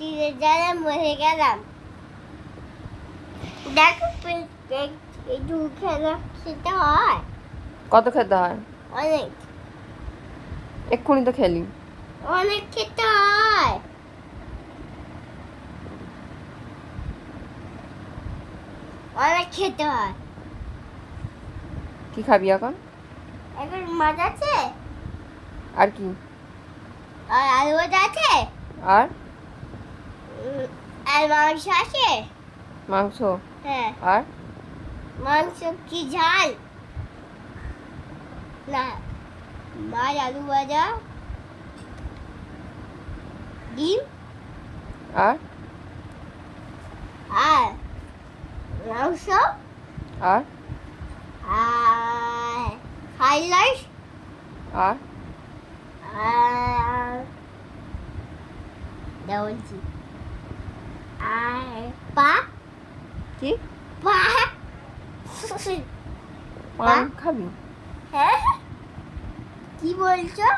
তীরে গেলাম মরে গেলাম। দেখো একটু খেতে হয়। কত খেতে হয়? অনেক। এক্ষুনি তো খেলি। অনেক খেতে হয়। অনেক খেতে হয়। কি খাবি এখন? এখন মাছ আছে। আর কি? আর আলু ভাজা আছে। আর আর মাংস আছে। মাংস? হ্যাঁ। আর মাংস কি ঝাল? না, মাছ আলু ভাজা ডিম আর আর মাংস আর আর ফ্রাইড রাইস আর আর বলছি আর পা কি? পা পান খাবি? হ্যাঁ কি বলছো?